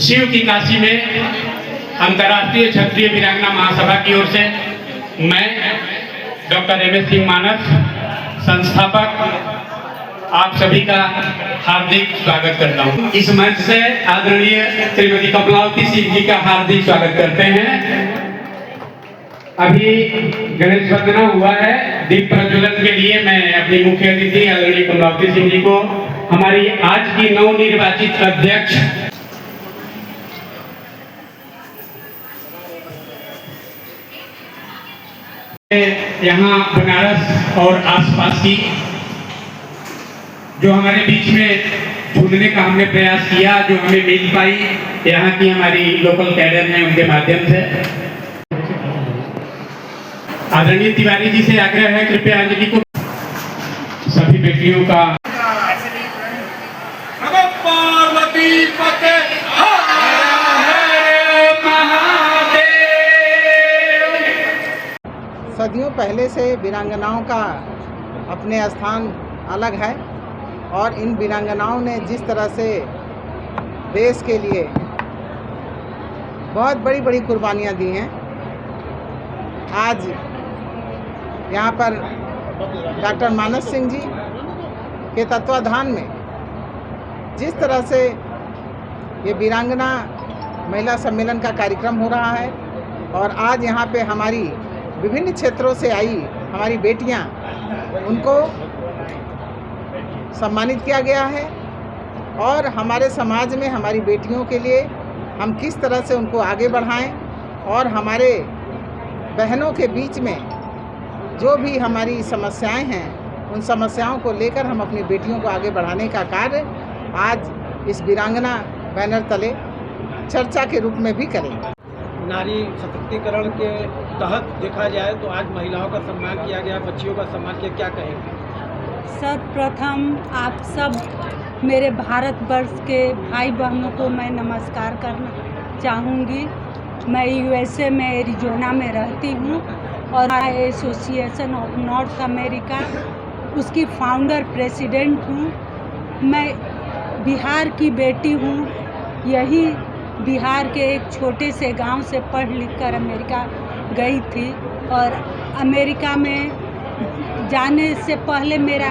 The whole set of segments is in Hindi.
शिव की काशी में अंतर्राष्ट्रीय क्षत्रिय वीरांगना महासभा की ओर से मैं डॉक्टर एम एस सिंह मानस, संस्थापक, आप सभी का हार्दिक स्वागत करता हूं। इस मंच से आदरणीय श्रीमती कमलावती सिंह जी का हार्दिक स्वागत करते हैं। अभी गणेश वंदना हुआ है। दीप प्रज्वलन के लिए मैं अपनी मुख्य अतिथि आदरणीय कमलावती सिंह जी को, हमारी आज की नवनिर्वाचित अध्यक्ष, यहाँ बनारस और आसपास की जो हमारे बीच में ढूंढने का हमने प्रयास किया, जो हमें मिल पाई, यहाँ की हमारी लोकल कैडर है, उनके माध्यम से आदरणीय तिवारी जी से आग्रह है कृपया अंजलि को सभी बेटियों का सदियों पहले से वीरांगनाओं का अपने स्थान अलग है और इन वीरांगनाओं ने जिस तरह से देश के लिए बहुत बड़ी बड़ी कुर्बानियां दी हैं, आज यहाँ पर डॉक्टर मानस सिंह जी के तत्वाधान में जिस तरह से ये वीरांगना महिला सम्मेलन का कार्यक्रम हो रहा है और आज यहाँ पे हमारी विभिन्न क्षेत्रों से आई हमारी बेटियां, उनको सम्मानित किया गया है और हमारे समाज में हमारी बेटियों के लिए हम किस तरह से उनको आगे बढ़ाएं और हमारे बहनों के बीच में जो भी हमारी समस्याएं हैं, उन समस्याओं को लेकर हम अपनी बेटियों को आगे बढ़ाने का कार्य आज इस वीरांगना बैनर तले चर्चा के रूप में भी करें। नारी सशक्तिकरण के तहत देखा जाए तो आज महिलाओं का सम्मान किया गया, बच्चियों का सम्मान किया, क्या कहेंगे? सर्वप्रथम आप सब मेरे भारतवर्ष के भाई बहनों को मैं नमस्कार करना चाहूँगी। मैं यूएसए में एरिजोना में रहती हूँ और एसोसिएशन ऑफ नॉर्थ अमेरिका उसकी फाउंडर प्रेसिडेंट हूँ। मैं बिहार की बेटी हूँ। यही बिहार के एक छोटे से गांव से पढ़ लिख कर अमेरिका गई थी और अमेरिका में जाने से पहले मेरा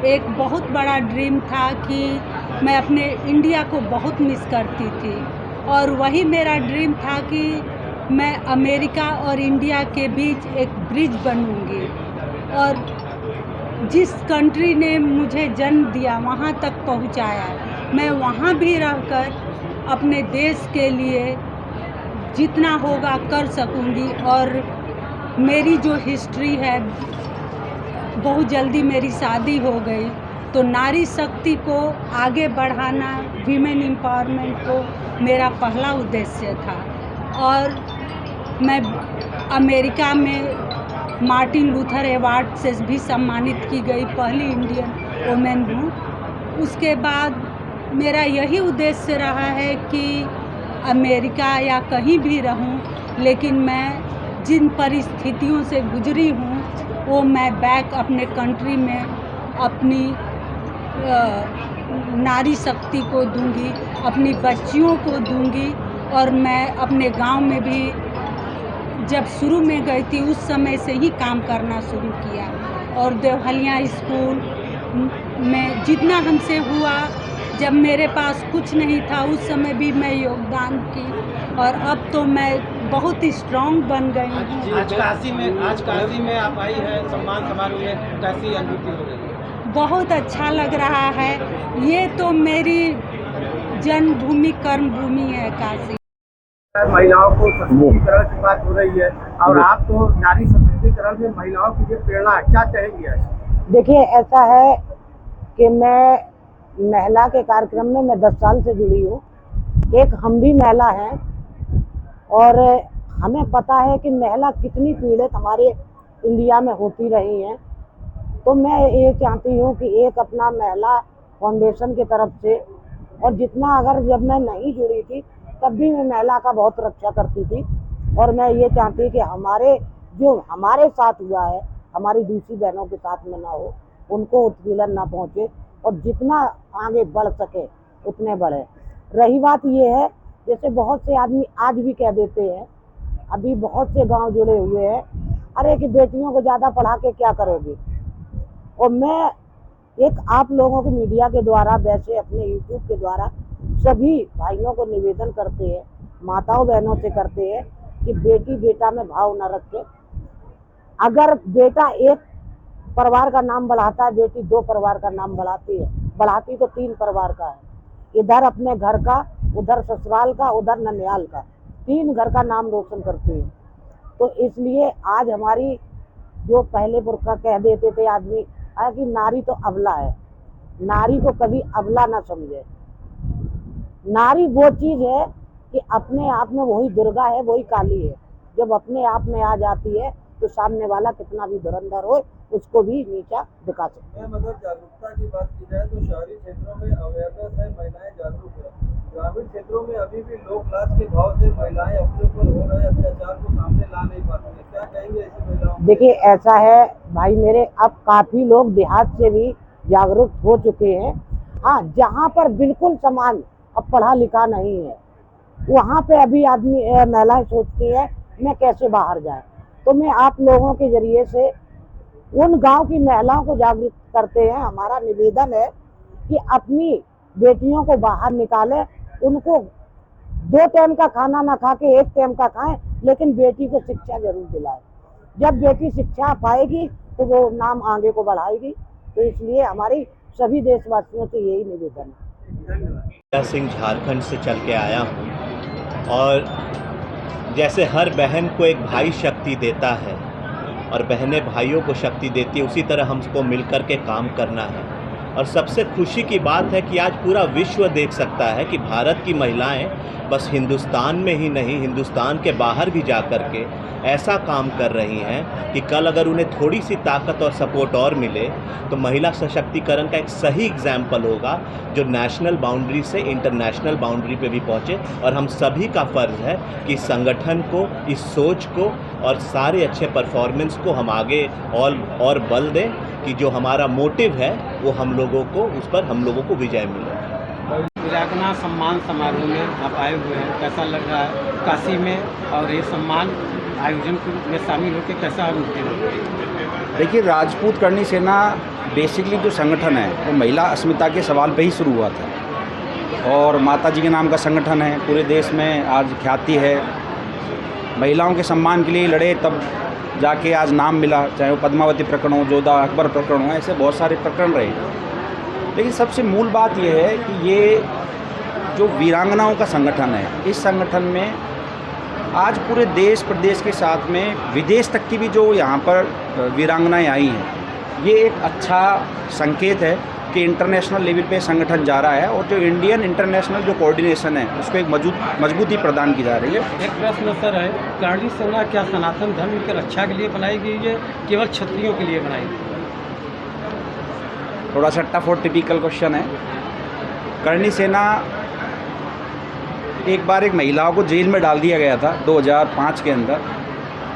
एक बहुत बड़ा ड्रीम था कि मैं अपने इंडिया को बहुत मिस करती थी और वही मेरा ड्रीम था कि मैं अमेरिका और इंडिया के बीच एक ब्रिज बनूंगी और जिस कंट्री ने मुझे जन्म दिया वहाँ तक पहुँचाया, मैं वहाँ भी रहकर अपने देश के लिए जितना होगा कर सकूंगी। और मेरी जो हिस्ट्री है, बहुत जल्दी मेरी शादी हो गई, तो नारी शक्ति को आगे बढ़ाना, वीमेन एम्पावरमेंट को मेरा पहला उद्देश्य था। और मैं अमेरिका में मार्टिन लूथर अवार्ड से भी सम्मानित की गई पहली इंडियन वुमेन हूँ। उसके बाद मेरा यही उद्देश्य रहा है कि अमेरिका या कहीं भी रहूं, लेकिन मैं जिन परिस्थितियों से गुजरी हूं वो मैं बैक अपने कंट्री में अपनी नारी शक्ति को दूंगी, अपनी बच्चियों को दूंगी। और मैं अपने गांव में भी जब शुरू में गई थी उस समय से ही काम करना शुरू किया और देवहलिया स्कूल में जितना हमसे हुआ, जब मेरे पास कुछ नहीं था उस समय भी मैं योगदान की और अब तो मैं बहुत स्ट्रांग बन गई हूँ। आज काशी में आप आई है सम्मान समारोह में, कैसी अनुभूति हो रही है? बहुत अच्छा लग रहा है। ये तो मेरी जन्मभूमि कर्मभूमि है काशी। महिलाओं को सशक्तिकरण की बात हो रही है और आप तो नारी सशक्तिकरण में महिलाओं की जो प्रेरणा है, क्या कहेंगे? देखिए, ऐसा है कि मैं महिला के कार्यक्रम में मैं 10 साल से जुड़ी हूँ। एक हम भी महिला हैं और हमें पता है कि महिला कितनी पीड़ित हमारे इंडिया में होती रही हैं। तो मैं ये चाहती हूँ कि एक अपना महिला फाउंडेशन की तरफ से, और जितना अगर जब मैं नहीं जुड़ी थी तब भी मैं महिला का बहुत रक्षा करती थी और मैं ये चाहती कि हमारे साथ हुआ है हमारी दूसरी बहनों के साथ में ना हो, उनको उत्पीड़न ना पहुँचे और जितना आगे बढ़ सके उतने बढ़े। रही बात ये है जैसे बहुत से आदमी आज भी कह देते हैं, अभी बहुत से गांव जुड़े हुए हैं, अरे कि बेटियों को ज़्यादा पढ़ा के क्या करोगे। और मैं एक आप लोगों को मीडिया के द्वारा, वैसे अपने यूट्यूब के द्वारा सभी भाइयों को निवेदन करते हैं, माताओं बहनों से करते हैं कि बेटी बेटा में भाव न रखें। अगर बेटा एक परिवार का नाम बढ़ाता है, बेटी 2 परिवार का नाम बढ़ाती है, बढ़ाती तो 3 परिवार का है, इधर अपने घर का, उधर ससुराल का, उधर ननिहाल का, 3 घर का नाम रोशन करती है। तो इसलिए आज हमारी जो पहले पुरखा कह देते थे आदमी कि नारी तो अबला है, नारी को कभी अबला ना समझे। नारी वो चीज है कि अपने आप में वही दुर्गा है, वही काली है। जब अपने आप में आ जाती है तो सामने वाला कितना भी धुरंधर हो उसको भी नीचा दिखा सकते हैं। अगर जागरूकता की बात की जाए तो शहरी क्षेत्रों में अवेयरनेस है, महिलाएं जागरूक है। ग्रामीण क्षेत्रों में अभी भी लोक लाज के भाव से महिलाएं अपने ऊपर हो रहे अत्याचार को सामने ला नहीं पाती है। क्या कहेंगे ऐसी महिलाओं? देखिए ऐसा है भाई मेरे, अब काफी लोग देहात से भी जागरूक हो चुके हैं। हाँ, जहाँ पर बिल्कुल समाज अब पढ़ा लिखा नहीं है, वहाँ पे अभी आदमी महिलाएं सोचती है मैं कैसे बाहर जाए। तो मैं आप लोगों के जरिए से उन गांव की महिलाओं को जागरूक करते हैं। हमारा निवेदन है कि अपनी बेटियों को बाहर निकालें, उनको 2 टाइम का खाना ना खा के 1 टाइम का खाएं, लेकिन बेटी को शिक्षा जरूर दिलाएं। जब बेटी शिक्षा पाएगी तो वो नाम आगे को बढ़ाएगी। तो इसलिए हमारी सभी देशवासियों से यही निवेदन है। सिंह झारखंड से चल के आया हूँ, और जैसे हर बहन को एक भाई शक्ति देता है और बहनें भाइयों को शक्ति देती है, उसी तरह हमको मिलकर के काम करना है। और सबसे खुशी की बात है कि आज पूरा विश्व देख सकता है कि भारत की महिलाएं बस हिंदुस्तान में ही नहीं, हिंदुस्तान के बाहर भी जा कर के ऐसा काम कर रही हैं कि कल अगर उन्हें थोड़ी सी ताकत और सपोर्ट और मिले तो महिला सशक्तिकरण का एक सही एग्जाम्पल होगा, जो नेशनल बाउंड्री से इंटरनेशनल बाउंड्री पे भी पहुँचे। और हम सभी का फ़र्ज़ है कि इस संगठन को, इस सोच को और सारे अच्छे परफॉर्मेंस को हम आगे और बल दें कि जो हमारा मोटिव है वो हम लोगों को, उस पर हम लोगों को विजय मिले। वीरांगना सम्मान समारोह में आप आए हुए हैं, कैसा लग रहा है काशी में, और ये सम्मान आयोजन में शामिल होकर कैसा अनुभव है? देखिए, राजपूत करणी सेना बेसिकली जो संगठन है वो महिला अस्मिता के सवाल पे ही शुरू हुआ था, और माता जी के नाम का संगठन है, पूरे देश में आज ख्याति है। महिलाओं के सम्मान के लिए लड़े, तब जाके आज नाम मिला, चाहे वो पद्मावती प्रकरण हो, जोधा अकबर प्रकरण हो, ऐसे बहुत सारे प्रकरण रहे। लेकिन सबसे मूल बात यह है कि ये जो वीरांगनाओं का संगठन है, इस संगठन में आज पूरे देश प्रदेश के साथ में विदेश तक की भी जो यहाँ पर वीरांगनाएं आई हैं, ये एक अच्छा संकेत है कि इंटरनेशनल लेवल पे संगठन जा रहा है, और जो इंडियन इंटरनेशनल जो कोऑर्डिनेशन है उसको एक मजबूती प्रदान की जा रही है। एक प्रश्न सर है, करणी सेना क्या सनातन धर्म की रक्षा के लिए बनाई गई है, केवल क्षत्रियों के लिए बनाई गई? थोड़ा सा टफ और टिपिकल क्वेश्चन है। करणी सेना एक बार एक महिलाओं को जेल में डाल दिया गया था 2005 के अंदर,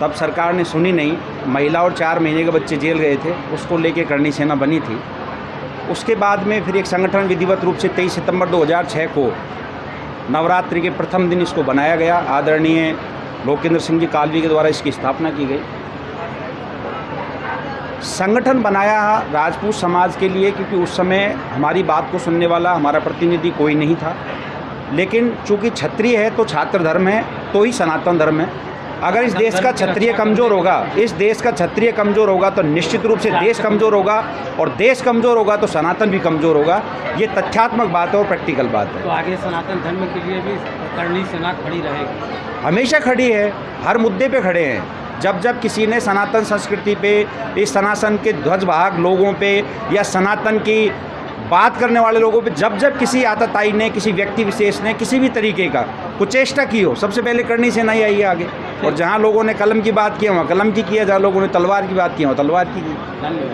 तब सरकार ने सुनी नहीं, महिला और 4 महीने के बच्चे जेल गए थे, उसको लेके करणी सेना बनी थी। उसके बाद में फिर एक संगठन विधिवत रूप से 23 सितंबर 2006 को नवरात्रि के प्रथम दिन इसको बनाया गया। आदरणीय लोकेंद्र सिंह जी कालवी के द्वारा इसकी स्थापना की गई। संगठन बनाया राजपूत समाज के लिए, क्योंकि उस समय हमारी बात को सुनने वाला हमारा प्रतिनिधि कोई नहीं था। लेकिन चूंकि क्षत्रिय है तो छात्र धर्म है, तो ही सनातन धर्म है। अगर इस देश का क्षत्रिय कमज़ोर होगा, इस देश का क्षत्रिय कमज़ोर होगा तो निश्चित रूप से देश कमज़ोर होगा, और देश कमज़ोर होगा तो सनातन भी कमज़ोर होगा। ये तथ्यात्मक बात है और प्रैक्टिकल बात है। तो आगे सनातन धर्म के लिए भी करणी सेना खड़ी रहेगी? हमेशा खड़ी है, हर मुद्दे पे खड़े हैं। जब जब किसी ने सनातन संस्कृति पे, इस सनातन के ध्वजवाहक लोगों पे या सनातन की बात करने वाले लोगों पे जब जब किसी आतताई ने, किसी व्यक्ति विशेष ने किसी भी तरीके का कुचेष्टा की हो, सबसे पहले करणी सेना ही आई है आगे। और जहाँ लोगों ने कलम की बात की है वहाँ कलम की है, जहाँ लोगों ने तलवार की बात की है वहाँ तलवार की। धन्यवाद।